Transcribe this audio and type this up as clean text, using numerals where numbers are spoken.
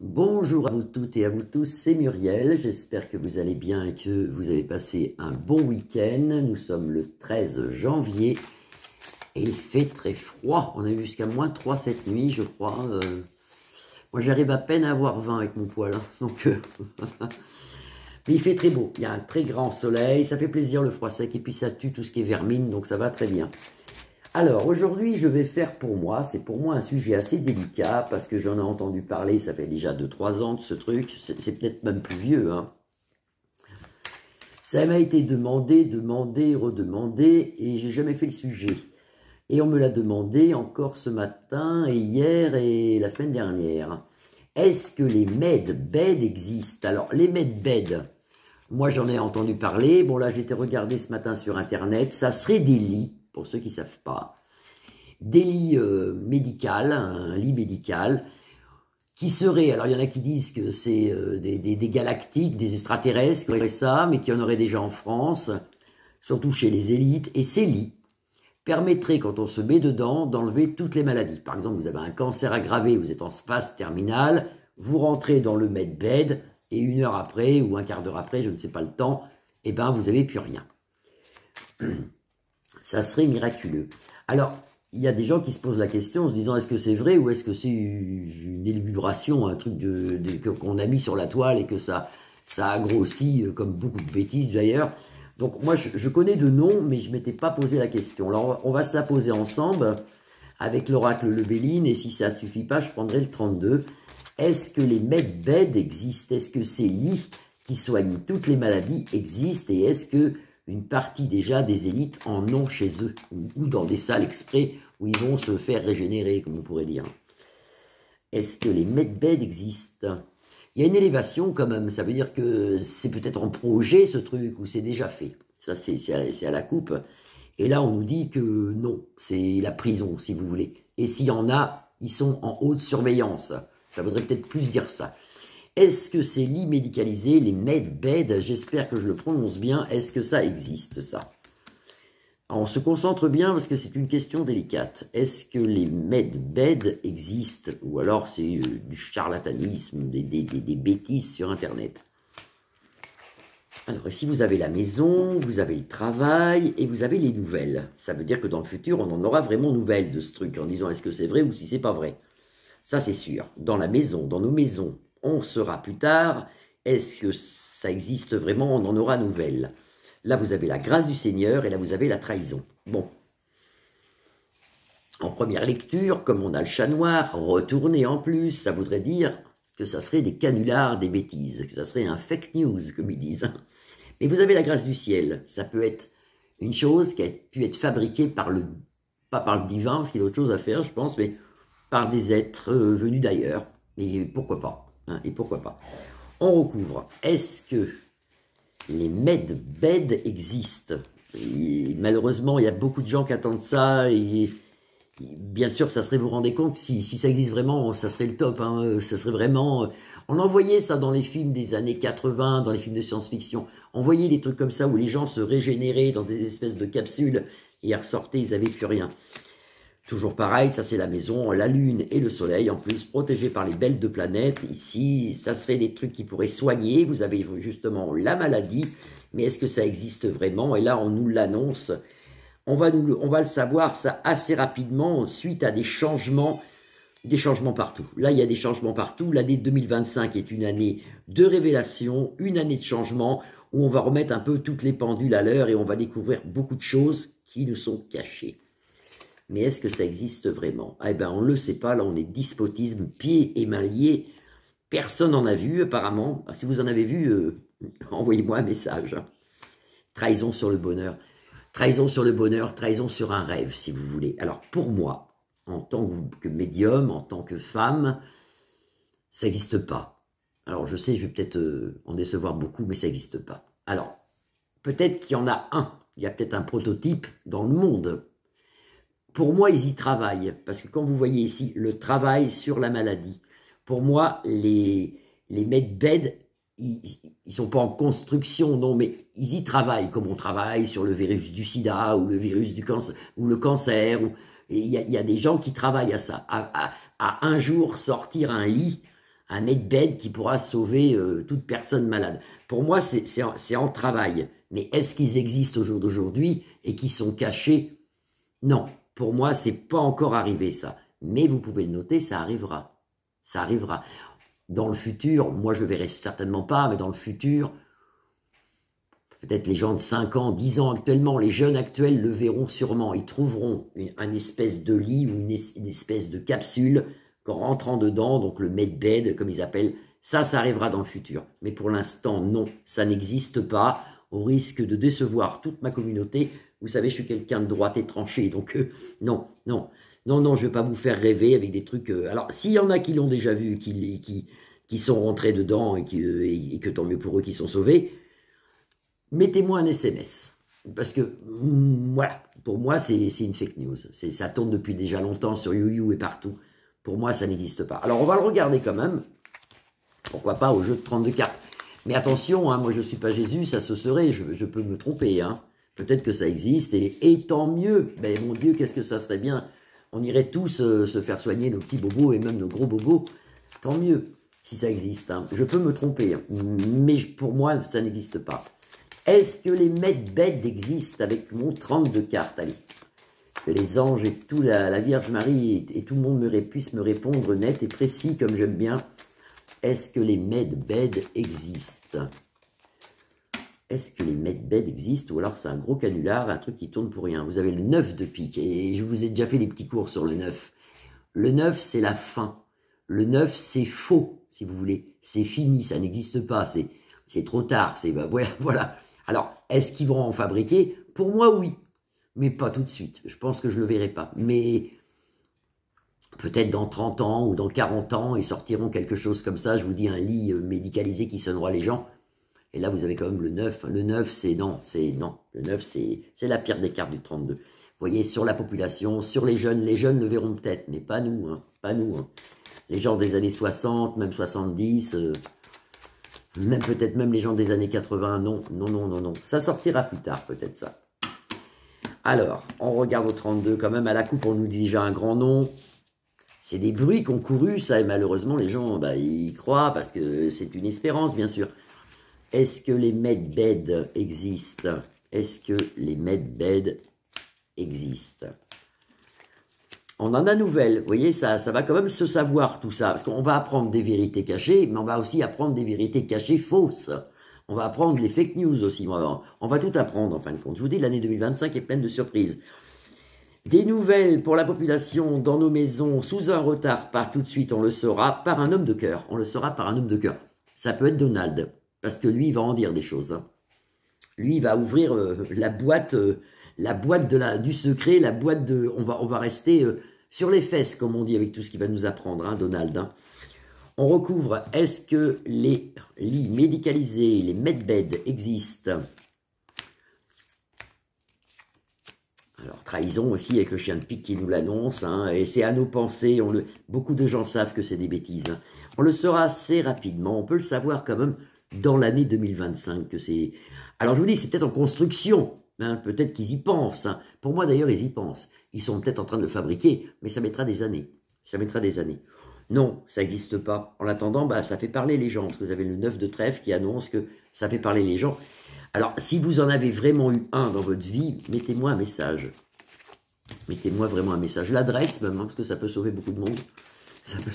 Bonjour à vous toutes et à vous tous, c'est Muriel, j'espère que vous allez bien et que vous avez passé un bon week-end. Nous sommes le 13 janvier et il fait très froid, on a eu jusqu'à -3 cette nuit je crois. Moi j'arrive à peine à avoir 20 avec mon poil, hein, donc mais il fait très beau, il y a un très grand soleil, ça fait plaisir le froid sec et puis ça tue tout ce qui est vermine, donc ça va très bien. Alors, aujourd'hui, je vais faire pour moi, c'est pour moi un sujet assez délicat, parce que j'en ai entendu parler, ça fait déjà 2-3 ans de ce truc, c'est peut-être même plus vieux, hein. Ça m'a été demandé, redemandé, et j'ai jamais fait le sujet. Et on me l'a demandé encore ce matin, et hier, et la semaine dernière. Est-ce que les med-beds existent? Alors, les med-beds, moi j'en ai entendu parler, bon là j'ai été regarder ce matin sur internet, ça serait des lits, pour ceux qui ne savent pas, des lits médicaux, un lit médical, qui serait, alors il y en a qui disent que c'est des galactiques, des extraterrestres qui auraient ça, mais qu'il y en aurait déjà en France, surtout chez les élites, et ces lits permettraient, quand on se met dedans, d'enlever toutes les maladies. Par exemple, vous avez un cancer aggravé, vous êtes en phase terminale, vous rentrez dans le med-bed, et 1 heure après, ou un quart d'heure après, je ne sais pas le temps, eh ben vous n'avez plus rien. Ça serait miraculeux. Alors, il y a des gens qui se posent la question en se disant est-ce que c'est vrai ou est-ce que c'est une élucubration, un truc qu'on a mis sur la toile et que ça a grossi comme beaucoup de bêtises d'ailleurs. Donc moi je connais de noms mais je ne m'étais pas posé la question. Alors on va se la poser ensemble avec l'oracle Le Béline et si ça ne suffit pas je prendrai le 32. Est-ce que les med-beds existent? Est-ce que ces lits qui soignent toutes les maladies existent et est-ce que une partie déjà des élites en ont chez eux, ou dans des salles exprès où ils vont se faire régénérer, comme on pourrait dire. Est-ce que les med-beds existent? Il y a une élévation quand même, ça veut dire que c'est peut-être en projet ce truc, ou c'est déjà fait. Ça c'est à la coupe. Et là on nous dit que non, c'est la prison si vous voulez. Et s'il y en a, ils sont en haute surveillance. Ça voudrait peut-être plus dire ça. Est-ce que ces lits médicalisés, les med-beds, j'espère que je le prononce bien, est-ce que ça existe, ça? Alors, on se concentre bien parce que c'est une question délicate. Est-ce que les med-beds existent? Ou alors c'est du charlatanisme, des bêtises sur Internet? Alors, si vous avez la maison, vous avez le travail et vous avez les nouvelles. Ça veut dire que dans le futur, on en aura vraiment nouvelles de ce truc, en disant est-ce que c'est vrai ou si c'est pas vrai. Ça, c'est sûr. Dans la maison, dans nos maisons, on saura plus tard, est-ce que ça existe vraiment, on en aura nouvelle. Là, vous avez la grâce du Seigneur et là, vous avez la trahison. Bon. En première lecture, comme on a le chat noir, retourné en plus, ça voudrait dire que ça serait des canulars, des bêtises, que ça serait un fake news, comme ils disent. Mais vous avez la grâce du ciel. Ça peut être une chose qui a pu être fabriquée par pas par le divin, parce qu'il y a autre chose à faire, je pense, mais par des êtres venus d'ailleurs. Et pourquoi pas? Et pourquoi pas. On recouvre. Est-ce que les med-beds existent? Et malheureusement, il y a beaucoup de gens qui attendent ça. Et bien sûr, ça serait, vous rendez compte, si ça existe vraiment, ça serait le top. Hein, ça serait vraiment... On en voyait ça dans les films des années 80, dans les films de science-fiction. On voyait des trucs comme ça où les gens se régénéraient dans des espèces de capsules et ils ressortaient, ils n'avaient plus rien. Toujours pareil, ça c'est la maison, la lune et le soleil, en plus protégés par les belles deux planètes. Ici, ça serait des trucs qui pourraient soigner, vous avez justement la maladie, mais est-ce que ça existe vraiment? Et là, on nous l'annonce, on va le savoir ça assez rapidement, suite à des changements partout. Là, il y a des changements partout, l'année 2025 est une année de révélation, une année de changement, où on va remettre un peu toutes les pendules à l'heure et on va découvrir beaucoup de choses qui nous sont cachées. Mais est-ce que ça existe vraiment? Eh bien, on ne le sait pas. Là, on est despotisme, pieds et mains liés. Personne n'en a vu, apparemment. Si vous en avez vu, envoyez-moi un message. Trahison sur le bonheur. Trahison sur le bonheur, trahison sur un rêve, si vous voulez. Alors, pour moi, en tant que médium, en tant que femme, ça n'existe pas. Alors, je sais, je vais peut-être en décevoir beaucoup, mais ça n'existe pas. Alors, peut-être qu'il y en a un. Il y a peut-être un prototype dans le monde. Pour moi, ils y travaillent, parce que quand vous voyez ici, le travail sur la maladie, pour moi, les med-beds, ils ne sont pas en construction, non, mais ils y travaillent, comme on travaille sur le virus du sida, ou le virus du cancer, ou le cancer, il y a des gens qui travaillent à ça, à un jour sortir un lit un medbed qui pourra sauver toute personne malade. Pour moi, c'est en travail. Mais est-ce qu'ils existent au jour d'aujourd'hui et qui sont cachés? Non. Pour moi, c'est pas encore arrivé ça. Mais vous pouvez le noter, ça arrivera. Ça arrivera. Dans le futur, moi je ne verrai certainement pas, mais dans le futur, peut-être les gens de 5 ans, 10 ans actuellement, les jeunes actuels le verront sûrement. Ils trouveront une espèce de lit ou une espèce de capsule qu'en rentrant dedans, donc le medbed, comme ils appellent, ça arrivera dans le futur. Mais pour l'instant, non, ça n'existe pas, au risque de décevoir toute ma communauté. Vous savez, je suis quelqu'un de droite et tranché, donc non, non. Non, non, je ne vais pas vous faire rêver avec des trucs... alors, s'il y en a qui l'ont déjà vu, qui sont rentrés dedans et que tant mieux pour eux qui sont sauvés, mettez-moi un SMS. Parce que, voilà, pour moi, c'est une fake news. Ça tourne depuis déjà longtemps sur YouYou et partout. Pour moi, ça n'existe pas. Alors, on va le regarder quand même. Pourquoi pas au jeu de 32 cartes. Mais attention, hein, moi, je ne suis pas Jésus, ça se serait, je peux me tromper. Hein. Peut-être que ça existe, et tant mieux. Ben, mon Dieu, qu'est-ce que ça serait bien. On irait tous se faire soigner nos petits bobos et même nos gros bobos. Tant mieux, si ça existe. Hein. Je peux me tromper, hein, mais pour moi, ça n'existe pas. Est-ce que les medbeds existent avec mon 32 cartes? Allez, que les anges et tout, la Vierge Marie et tout le monde puissent me répondre net et précis comme j'aime bien. Est-ce que les medbeds existent? Est-ce que les medbeds existent? Ou alors c'est un gros canular, un truc qui tourne pour rien. Vous avez le 9 de pique, et je vous ai déjà fait des petits cours sur le 9. Le 9, c'est la fin. Le 9, c'est faux, si vous voulez. C'est fini, ça n'existe pas. C'est trop tard. Voilà. Alors, est-ce qu'ils vont en fabriquer? Pour moi, oui. Mais pas tout de suite. Je pense que je ne le verrai pas. Mais peut-être dans 30 ans ou dans 40 ans, ils sortiront quelque chose comme ça. Je vous dis, un lit médicalisé qui sonnera les gens. Et là, vous avez quand même le 9. Le 9, c'est non. Le 9, c'est la pire des cartes du 32. Vous voyez, sur la population, sur les jeunes le verront peut-être, mais pas nous. Hein, pas nous. Hein. Les gens des années 60, même 70, même peut-être même les gens des années 80, non. Ça sortira plus tard, peut-être ça. Alors, on regarde au 32, quand même, à la coupe, on nous dit déjà un grand nom. C'est des bruits qui ont couru, ça, et malheureusement, les gens, ils croient, parce que c'est une espérance, bien sûr. Est-ce que les medbeds existent? Est-ce que les medbeds existent? On en a nouvelle, vous voyez, ça va quand même se savoir tout ça, parce qu'on va apprendre des vérités cachées, mais on va aussi apprendre des vérités cachées fausses. On va apprendre les fake news aussi, on va tout apprendre en fin de compte. Je vous dis, l'année 2025 est pleine de surprises. Des nouvelles pour la population dans nos maisons, sous un retard, par tout de suite, on le saura par un homme de cœur. On le saura par un homme de cœur. Ça peut être Donald. Parce que lui, il va en dire des choses. Hein. Lui, il va ouvrir la boîte du secret, la boîte de... On va rester sur les fesses, comme on dit, avec tout ce qu'il va nous apprendre, hein, Donald. Hein. On recouvre, est-ce que les lits médicalisés, les medbeds existent? Alors, trahison aussi, avec le chien de pique qui nous l'annonce, hein, et c'est à nos pensées, beaucoup de gens savent que c'est des bêtises. Hein. On le saura assez rapidement, on peut le savoir quand même dans l'année 2025 que c'est... Alors je vous dis, c'est peut-être en construction, hein, peut-être qu'ils y pensent. Hein. Pour moi d'ailleurs, ils y pensent. Ils sont peut-être en train de le fabriquer, mais ça mettra des années. Ça mettra des années. Non, ça n'existe pas. En attendant, ça fait parler les gens, parce que vous avez le 9 de trèfle qui annonce que ça fait parler les gens. Alors, si vous en avez vraiment eu un dans votre vie, mettez-moi un message. Mettez-moi vraiment un message. L'adresse même, hein, parce que ça peut sauver beaucoup de monde. Ça peut